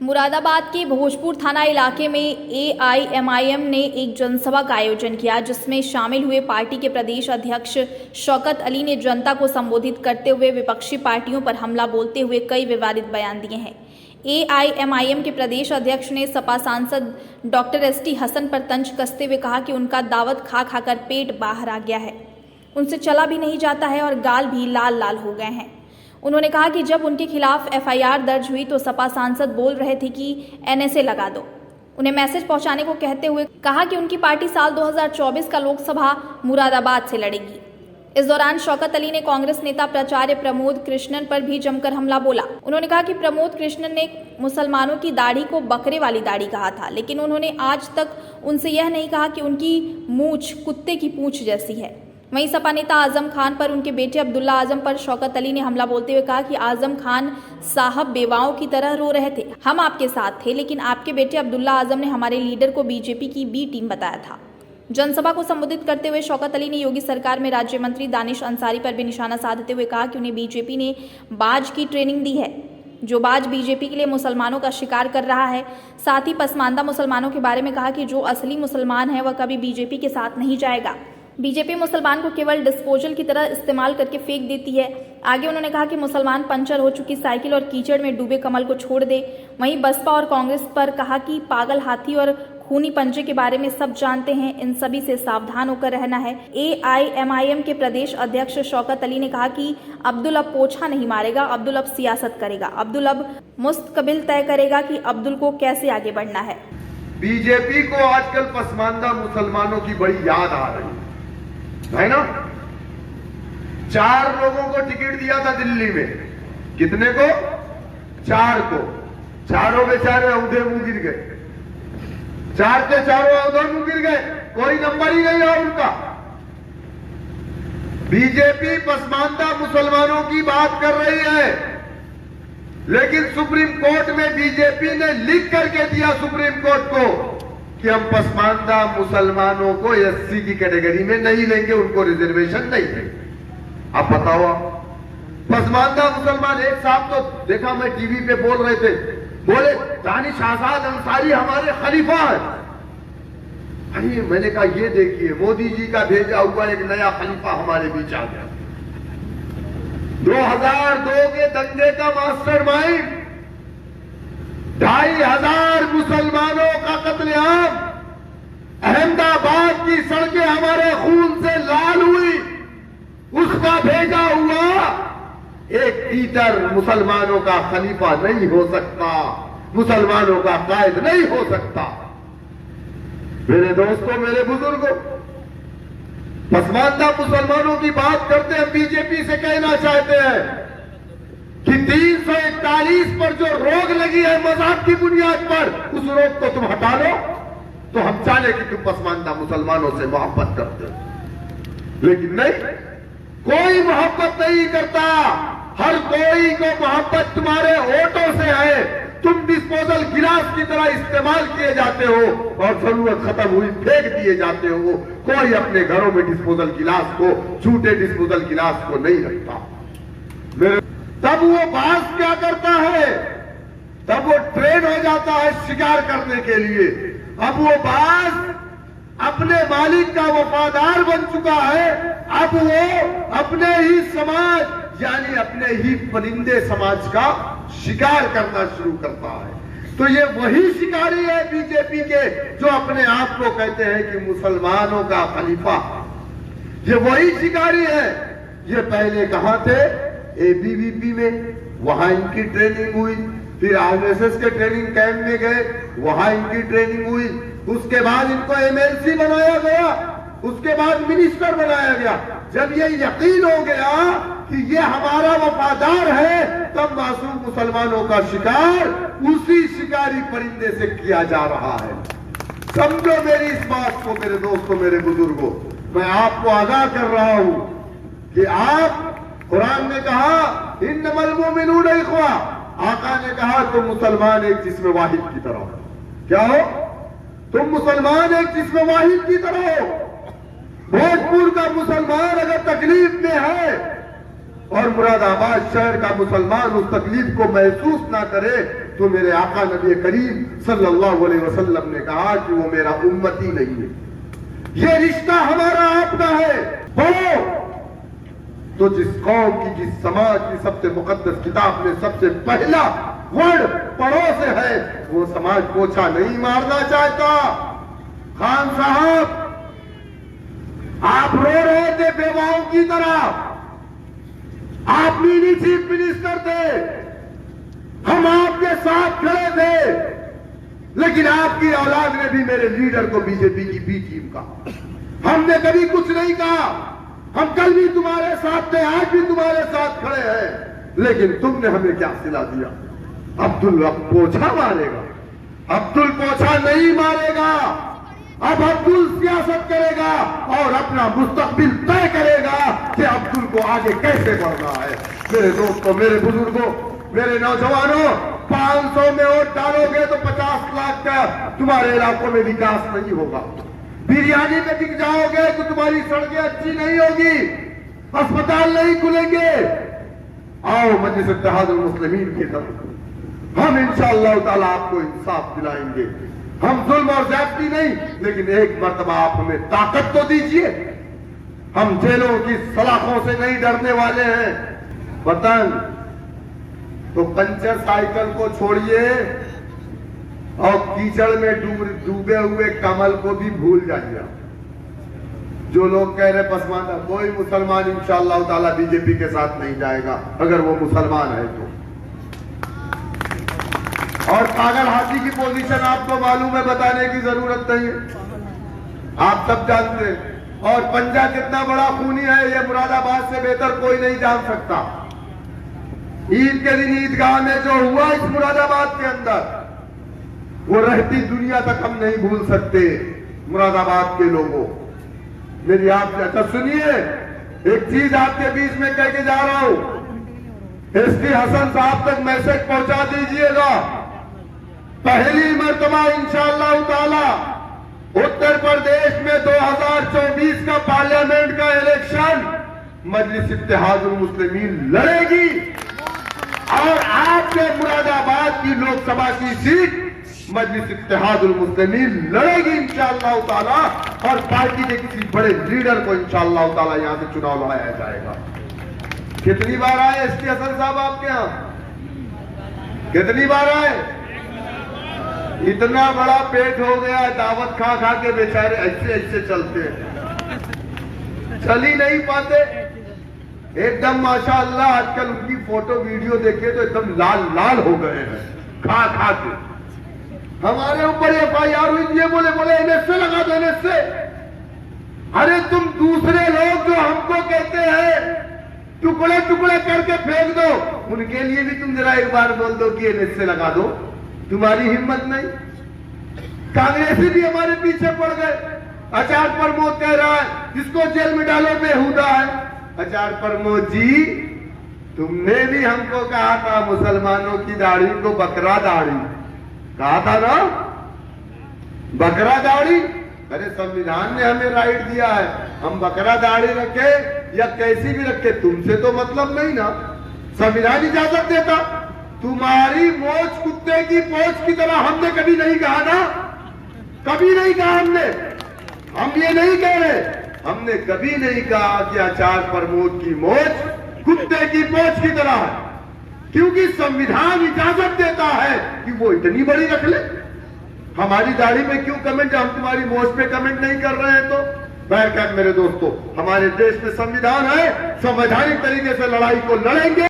मुरादाबाद के भोजपुर थाना इलाके में एआईएमआईएम ने एक जनसभा का आयोजन किया, जिसमें शामिल हुए पार्टी के प्रदेश अध्यक्ष शौकत अली ने जनता को संबोधित करते हुए विपक्षी पार्टियों पर हमला बोलते हुए कई विवादित बयान दिए हैं। एआईएमआईएम के प्रदेश अध्यक्ष ने सपा सांसद डॉक्टर एसटी हसन पर तंज कसते हुए कहा कि उनका दावत खा खाकर पेट बाहर आ गया है, उनसे चला भी नहीं जाता है और गाल भी लाल लाल हो गए हैं। उन्होंने कहा कि जब उनके खिलाफ एफआईआर दर्ज हुई तो सपा सांसद बोल रहे थे कि एनएसए लगा दो, उन्हें मैसेज पहुंचाने को कहते हुए कहा कि उनकी पार्टी साल 2024 का लोकसभा मुरादाबाद से लड़ेगी। इस दौरान शौकत अली ने कांग्रेस नेता प्राचार्य प्रमोद कृष्णन पर भी जमकर हमला बोला। उन्होंने कहा कि प्रमोद कृष्णन ने मुसलमानों की दाढ़ी को बकरे वाली दाढ़ी कहा था, लेकिन उन्होंने आज तक उनसे यह नहीं कहा कि उनकी मूंछ कुत्ते की पूंछ जैसी है। वहीं सपा नेता आजम खान पर उनके बेटे अब्दुल्ला आजम पर शौकत अली ने हमला बोलते हुए कहा कि आजम खान साहब बेवाओं की तरह रो रहे थे, हम आपके साथ थे, लेकिन आपके बेटे अब्दुल्ला आजम ने हमारे लीडर को बीजेपी की बी टीम बताया था। जनसभा को संबोधित करते हुए शौकत अली ने योगी सरकार में राज्य मंत्री दानिश अंसारी पर भी निशाना साधते हुए कहा कि उन्हें बीजेपी ने बाज की ट्रेनिंग दी है, जो बाज बीजेपी के लिए मुसलमानों का शिकार कर रहा है। साथ ही पसमानदा मुसलमानों के बारे में कहा कि जो असली मुसलमान है वह कभी बीजेपी के साथ नहीं जाएगा। बीजेपी मुसलमान को केवल डिस्पोजल की तरह इस्तेमाल करके फेंक देती है। आगे उन्होंने कहा कि मुसलमान पंचर हो चुकी साइकिल और कीचड़ में डूबे कमल को छोड़ दे। वहीं बसपा और कांग्रेस पर कहा कि पागल हाथी और खूनी पंजे के बारे में सब जानते हैं, इन सभी से सावधान होकर रहना है। एआईएमआईएम के प्रदेश अध्यक्ष शौकत अली ने कहा कि अब्दुल अब पोछा नहीं मारेगा, अब्दुल अब सियासत करेगा, अब्दुल अब मुस्तकबिल तय करेगा कि अब्दुल को कैसे आगे बढ़ना है। बीजेपी को आजकल पसमानदा मुसलमानों की बड़ी याद आ रही है ना। 4 लोगों को टिकट दिया था दिल्ली में, कितने को? 4 को। चारों बेचारे औंधे मुंह गिर गए, 4 के चारों औंधे मुंह गिर गए, कोई नंबर ही नहीं है उनका। बीजेपी पसमानदा मुसलमानों की बात कर रही है, लेकिन सुप्रीम कोर्ट में बीजेपी ने लिख करके दिया सुप्रीम कोर्ट को कि हम पसमानदा मुसलमानों को एससी की कैटेगरी में नहीं लेंगे, उनको रिजर्वेशन नहीं देंगे। अब बताओ, पसमानदा मुसलमान, एक साहब तो देखा मैं टीवी पे बोल रहे थे, बोले दानिश आजाद अंसारी हमारे खलीफा है। अरे मैंने कहा ये देखिए, मोदी जी का भेजा हुआ एक नया खलीफा हमारे बीच आ गया। 2002 के दंगे का मास्टरमाइंड, 2,500 मुसलमानों का कत्लेआम, अहमदाबाद की सड़कें हमारे खून से लाल हुई, उसका भेजा हुआ एक टीचर मुसलमानों का खलीफा नहीं हो सकता, मुसलमानों का कायद नहीं हो सकता। मेरे दोस्तों, मेरे बुजुर्गों, पसमानदा मुसलमानों की बात करते हैं, बीजेपी से कहना चाहते हैं कि 341 पर जो रोक लगी है मजहब की बुनियाद पर, उस रोक को तुम हटा लो तो हम चाहे कि तुम पसमानदा मुसलमानों से मोहब्बत करते हो, लेकिन नहीं, कोई मोहब्बत नहीं करता। हर कोई को मोहब्बत तुम्हारे वोटों से है। तुम डिस्पोजल गिलास की तरह इस्तेमाल किए जाते हो और जरूरत खत्म हुई फेंक दिए जाते हो। कोई अपने घरों में डिस्पोजल गिलास को, झूठे डिस्पोजल गिलास को नहीं रखता। तब वो बाज क्या करता है? तब वो ट्रेन हो जाता है शिकार करने के लिए। अब वो बाज अपने मालिक का वफादार बन चुका है। अब वो अपने ही समाज यानी अपने ही परिंदे समाज का शिकार करना शुरू करता है। तो ये वही शिकारी है बीजेपी के जो अपने आप को कहते हैं कि मुसलमानों का खलीफा। ये वही शिकारी है। ये पहले कहां थे? एबीवीपी में, वहां इनकी ट्रेनिंग हुई, फिर आरएसएस के ट्रेनिंग कैंप में गए, वहां इनकी ट्रेनिंग हुई, उसके बाद इनको एमएलसी बनाया गया, उसके बाद मिनिस्टर बनाया गया। जब ये यकीन हो गया कि ये हमारा वफादार है, तब मासूम मुसलमानों का शिकार उसी शिकारी परिंदे से किया जा रहा है। समझो मेरी इस बात को मेरे दोस्तों, मेरे बुजुर्गों, मैं आपको आगाह कर रहा हूं कि आप, कुरान ने कहा इन्नमल मुमिनून इख्वा, आका ने कहा तुम मुसलमान एक जिस्म वाहिद की तरह हो। क्या हो? तुम मुसलमान एक जिस्म वाहिद की तरह हो। भोजपुर का मुसलमान अगर तकलीफ में है और मुरादाबाद शहर का मुसलमान उस तकलीफ को महसूस ना करे, तो मेरे आका नबी करीम सल्लल्लाहु अलैहि वसल्लम ने कहा कि वो मेरा उम्मती नहीं है। ये रिश्ता हमारा आपका है। पढ़ो तो जिस कौम की, जिस समाज की सबसे मुकद्दस किताब में सबसे पहला वर्ड पढ़ो से है, वो समाज पोछा नहीं मारना चाहता। खान साहब, आप रो रहे थे बेवाओं की तरह। आप मिनी चीफ मिनिस्टर थे, हम आपके साथ खड़े थे, लेकिन आपकी औलाद ने भी मेरे लीडर को बीजेपी की बी टीम का। हमने कभी कुछ नहीं कहा। हम कल भी तुम्हारे साथ थे, आज भी तुम्हारे साथ खड़े हैं, लेकिन तुमने हमें क्या सिला दिया? अब्दुल अब पोछा मारेगा। अब्दुल पोछा नहीं मारेगा। अब अब्दुल सियासत करेगा और अपना मुस्तकबिल तय करेगा कि अब्दुल को आगे कैसे बढ़ना है। मेरे दोस्तों, मेरे बुजुर्गों, मेरे नौजवानों, 500 में वोट डालोगे तो 50 लाख का तुम्हारे इलाकों में विकास नहीं होगा। बिरयानी में बिक जाओगे तो तुम्हारी सड़कें अच्छी नहीं होगी, अस्पताल नहीं खुलेंगे। आओ मजलिस इत्तेहादुल मुस्लिमीन की तरफ, हम इंशाअल्लाह ताला आपको इंसाफ दिलाएंगे। हम जुल्म और ज्यादती नहीं, लेकिन एक मर्तबा आप हमें ताकत तो दीजिए। हम जेलों की सलाखों से नहीं डरने वाले हैं। पतंग तो पंचर साइकिल को छोड़िए और कीचड़ में डूबे हुए कमल को भी भूल जाइए। जो लोग कह रहे पसमानदा, कोई मुसलमान इंशाअल्लाह ताला बीजेपी के साथ नहीं जाएगा अगर वो मुसलमान है तो। और पागल हाथी की पोजीशन आपको मालूम है, बताने की जरूरत नहीं है, आप सब जानते हैं। और पंजा कितना बड़ा खूनी है, ये मुरादाबाद से बेहतर कोई नहीं जान सकता। ईद के दिन ईदगाह में जो हुआ इस मुरादाबाद के अंदर, वो रहती दुनिया तक हम नहीं भूल सकते। मुरादाबाद के लोगों, मेरी आप अच्छा सुनिए, एक चीज आपके बीच में कह के जा रहा हूं। एसपी हसन साहब तक मैसेज पहुंचा दीजिएगा। पहली मर्तबा इंशाअल्लाह ताला उत्तर प्रदेश में 2024 का पार्लियामेंट का इलेक्शन मजलिस इत्तेहादुल मुस्लिमीन लड़ेगी और आपके मुरादाबाद की लोकसभा की सीट मजलिस इत्तेहादुल मुस्लिमीन लड़ेगी इंशाअल्लाह ताला। और पार्टी के किसी बड़े लीडर को इंशाअल्लाह ताला यहां से चुनाव लड़ाया जाएगा। कितनी बार आए एसपी हसन साहब आपके यहां? कितनी बार आए? इतना बड़ा पेट हो गया, दावत खा खा के बेचारे ऐसे ऐसे चलते हैं, चल ही नहीं पाते एकदम। माशाअल्लाह आजकल उनकी फोटो वीडियो देखे तो एकदम लाल लाल हो गए हैं खा खा के। हमारे ऊपर FIR हुई, ये बोले एनएसए लगा दो, एनएसए। अरे तुम दूसरे लोग जो हमको कहते हैं टुकड़े टुकड़े करके फेंक दो, उनके लिए भी तुम जरा एक बार बोल दो कि एनएसए लगा दो। तुम्हारी हिम्मत नहीं। कांग्रेसी भी हमारे पीछे पड़ गए। आचार्य प्रमोद कह रहा है जिसको जेल में डालो बेहुदा है। आचार्य प्रमोद जी, तुमने भी हमको कहा था मुसलमानों की दाढ़ी को बकरा दाढ़ी कहा था ना, बकरा दाढ़ी। अरे संविधान ने हमें राइट दिया है, हम बकरा दाढ़ी रखे या कैसी भी रखे, तुमसे तो मतलब नहीं ना। संविधान इजाजत देता। तुम्हारी मोच कुत्ते की पोंछ की तरह हमने कभी नहीं कहा ना, कभी नहीं कहा हमने। हम ये नहीं कह रहे, हमने कभी नहीं कहा कि आचार्य प्रमोद की मोच कुत्ते की पोंछ की तरह है, क्योंकि संविधान इजाजत देता है कि वो इतनी बड़ी रख ले। हमारी दाढ़ी पे क्यों कमेंट, हम तुम्हारी मोच पे कमेंट नहीं कर रहे हैं। तो बहरकैफ मेरे दोस्तों, हमारे देश में संविधान है, संवैधानिक तरीके से लड़ाई को लड़ेंगे।